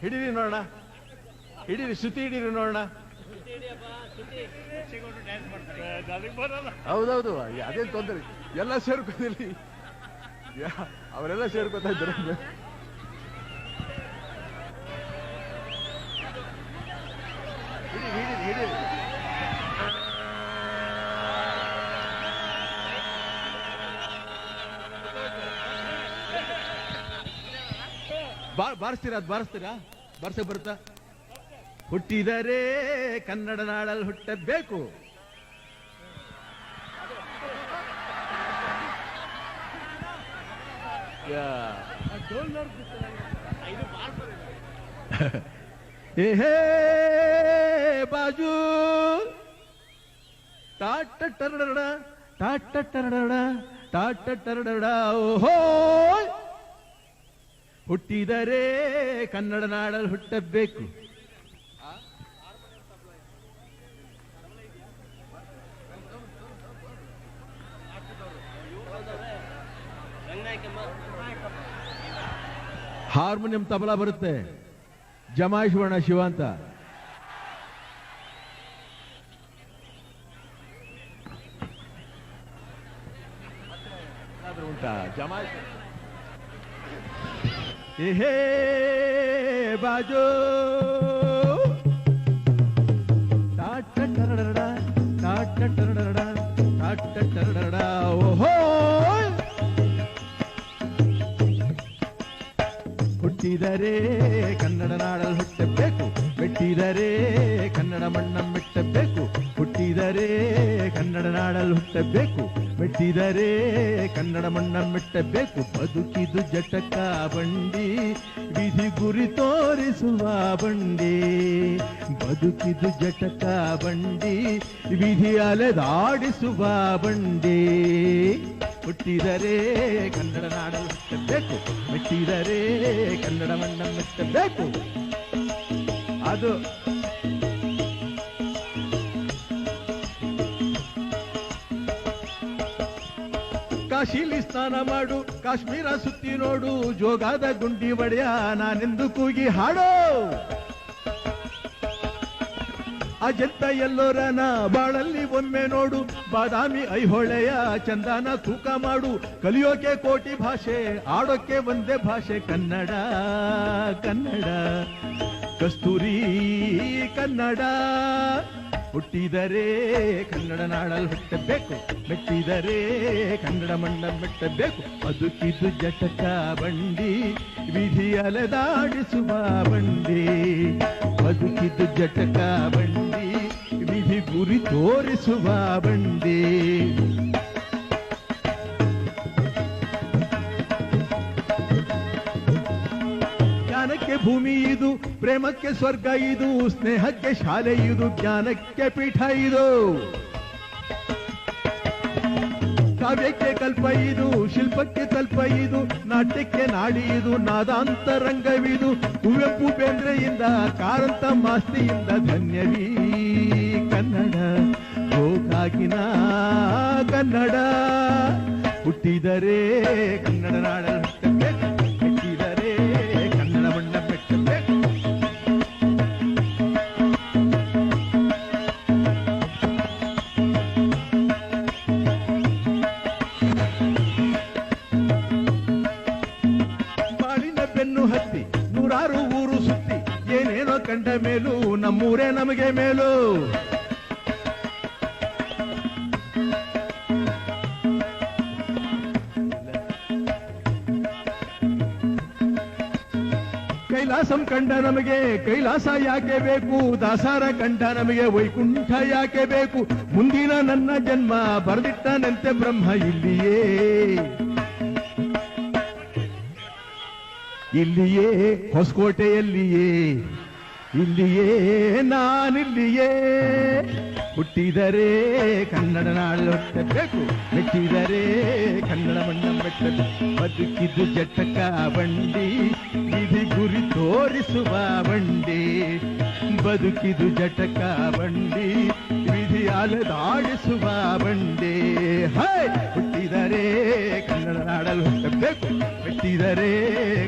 ಹಿಡೀರಿ ನೋಡೋಣ, ಹಿಡೀರಿ, ಶ್ರುತಿ ಹಿಡೀರಿ ನೋಡೋಣ. ಹೌದೌದು, ಅದೇನು ತೊಂದರೆ, ಎಲ್ಲ ಸೇರ್ಕೋದಿಲ್ಲ, ಅವರೆಲ್ಲ ಸೇರ್ಕೋತಾ ಇದ್ದಾರೆ. ಹಿಡೀರಿ. ಬಾರಿಸ್ತೀರಾ? ಅದು ಬಾರಿಸ್ತೀರಾ? ಬಾರಿಸಕ್ ಬರುತ್ತಾ? ಹುಟ್ಟಿದರೆ ಕನ್ನಡ ನಾಡಲ್ಲಿ ಹುಟ್ಟಬೇಕು. ಹೇ ಬಾಜು ಟಾಟ ಟರಡ ಟಾಟ ಟರಡ ಟಾಟ ಟರಡ. ಓಹೋ, ಹುಟ್ಟಿದರೆ ಕನ್ನಡ ನಾಡಲ್ಲಿ ಹುಟ್ಟಬೇಕು. ಹಾರ್ಮೋನಿಯಂ ತಬಲಾ ಬರುತ್ತೆ, ಜಮಾಯಿಸೋಣ ಶಿವ ಅಂತ. ಉಂಟಾ ಜಮಾಯಿಸ? ಹೇ ಬಾಜೋ ಟಾಟ ಟರಡ ಟಾಟ ಟರಡ ಟಾಟ ಟರಡ. ಓಹೋ, ಹುಟ್ಟಿದರೆ ಕನ್ನಡ ನಾಡಲ್ಲಿ ಹುಟ್ಟಬೇಕು, ಮೆಟ್ಟಿದರೆ ಕನ್ನಡ ಮಣ್ಣ ಮೆಟ್ಟಬೇಕು. ಹುಟ್ಟಿದರೆ ಕನ್ನಡ ನಾಡಲ್ಲಿ ಹುಟ್ಟಬೇಕು, ಮೆಟ್ಟಿದರೆ ಕನ್ನಡ ಮಣ್ಣ ಮೆಟ್ಟಬೇಕು. ಬದುಕಿದು ಜಟಕ ಬಂಡಿ, ವಿಧಿ ಗುರಿ ತೋರಿಸುವ ಬಂಡಿ. ಬದುಕಿದು ಜಟಕ ಬಂಡಿ, ವಿಧಿ ಅಲೆದಾಡಿಸುವ ಬಂಡಿ. ಹುಟ್ಟಿದರೆ ಕನ್ನಡ ನಾಡಲ್ಲಿ ಹುಟ್ಟಬೇಕು, ಮೆಟ್ಟಿದರೆ ಕನ್ನಡ ಮಣ್ಣ ಮೆಟ್ಟಬೇಕು. ಅದು ಕಾಶಿಲಿ ಸ್ನಾನ ಮಾಡು, ಕಾಶ್ಮೀರ ಸುತ್ತಿ ನೋಡು, ಜೋಗಾದ ಗುಂಡಿ ಒಡೆಯ ನಾನೆಂದು ಕೂಗಿ ಹಾಡೋ. ಅಜಂತ ಎಲ್ಲೋರನ ಬಾಳಲ್ಲಿ ಒಮ್ಮೆ ನೋಡು, ಬಾದಾಮಿ ಐಹೊಳೆಯ ಚಂದನ ತೂಕ ಮಾಡು. ಕಲಿಯೋಕೆ ಕೋಟಿ ಭಾಷೆ, ಆಡೋಕೆ ಒಂದೇ ಭಾಷೆ ಕನ್ನಡ. ಕನ್ನಡ ಕಸ್ತೂರಿ ಕನ್ನಡ. ಹುಟ್ಟಿದರೆ ಕನ್ನಡ ನಾಡಲ್ಲಿ ಹುಟ್ಟಬೇಕು, ಮೆಟ್ಟಿದರೆ ಕನ್ನಡ ಮಣ್ಣ ಮೆಟ್ಟಬೇಕು. ಬದುಕಿದು ಜಟಕ ಬಂಡಿ, ವಿಧಿ ಅಲೆದಾಡಿಸುವ ಬಂಡಿ. ಬದುಕಿದು ಜಟಕ ಬಂಡಿ, ವಿಧಿ ಗುರಿ ತೋರಿಸುವ ಬಂಡಿ. ಜ್ಞಾನಕ್ಕೆ ಭೂಮಿ ಇದು, ಪ್ರೇಮಕ್ಕೆ ಸ್ವರ್ಗ ಇದು, ಸ್ನೇಹಕ್ಕೆ ಶಾಲೆ ಇದು, ಜ್ಞಾನಕ್ಕೆ ಪೀಠ ಇದು. ಕಾವ್ಯಕ್ಕೆ ಕಲ್ಪ ಇದು, ಶಿಲ್ಪಕ್ಕೆ ತಲ್ಪ ಇದು, ನಾಟ್ಯಕ್ಕೆ ನಾಡಿ ಇದು, ನಾದಾಂತರಂಗವಿದು. ಕುವೆಂಪು ಬೇಂದ್ರೆಯಿಂದ, ಕಾರಂತ ಮಾಸ್ತಿಯಿಂದ ಧನ್ಯವೀ ಕನ್ನಡ. ಹೋಗಾಗಿನ ಕನ್ನಡ. ಹುಟ್ಟಿದರೆ ಕನ್ನಡ ನಾಡಲ್ಲಿ ಹುಟ್ಟಬೇಕು, ಹುಟ್ಟಿದರೆ ಕನ್ನಡ ಮಣ್ಣ ಮೆಟ್ಟಬೇಕು. ಬಾಳಿನ ಬೆನ್ನು ಹತ್ತಿ ನೂರಾರು ಊರು ಸುತ್ತಿ, ಏನೇನೋ ಕಂಡ ಮೇಲೂ ನಮ್ಮೂರೇ ನಮಗೆ ಮೇಲು. ಕೈಲಾಸಂ ಕಂಡ ನಮಗೆ ಕೈಲಾಸ ಯಾಕೆ ಬೇಕು, ದಾಸಾರ ಕಂಡ ನಮಗೆ ವೈಕುಂಠ ಯಾಕೆ ಬೇಕು. ಮುಂದಿನ ನನ್ನ ಜನ್ಮ ಬರೆದಿಟ್ಟನಂತೆ ಬ್ರಹ್ಮ ಇಲ್ಲಿಯೇ, ಇಲ್ಲಿಯೇ ಹೊಸಕೋಟೆಯಲ್ಲಿಯೇ, ಇಲ್ಲಿಯೇ ನಾನಿಲ್ಲಿಯೇ. ಹುಟ್ಟಿದರೆ ಕನ್ನಡ ನಾಡಲ್ಲಿ ಹುಟ್ಟಬೇಕು, ಮೆಟ್ಟಿದರೆ ಕನ್ನಡ ಮಣ್ಣ ಮೆಟ್ಟಬೇಕು. ಬದುಕಿದ್ದು ಜಟಕ ಬಂಡಿ, ವಿಧಿ ಗುರಿ ತೋರಿಸುವ ಬಂಡಿ. ಬದುಕಿದು ಜಟಕ ಬಂಡಿ, ವಿಧಿ ಅಲೆದಾಡಿಸುವ ಬಂಡಿ. ಹೈ, ಹುಟ್ಟಿದರೆ ಕನ್ನಡ ನಾಡಲ್ಲಿ ಹುಟ್ಟಬೇಕು. ಮೆಟ್ಟಬೇಕು, ಮೆಟ್ಟಿದರೆ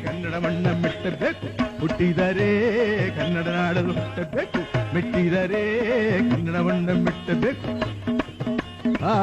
ಕನ್ನಡ ಮಣ್ಣ ಮೆಟ್ಟಬೇಕು, ಹುಟ್ಟಿದರೆ ಕನ್ನಡ ನಾಡಲು ಹುಟ್ಟಬೇಕು, ಮೆಟ್ಟಿದರೆ ಕನ್ನಡ ಮಣ್ಣ ಮೆಟ್ಟಬೇಕು. ಆ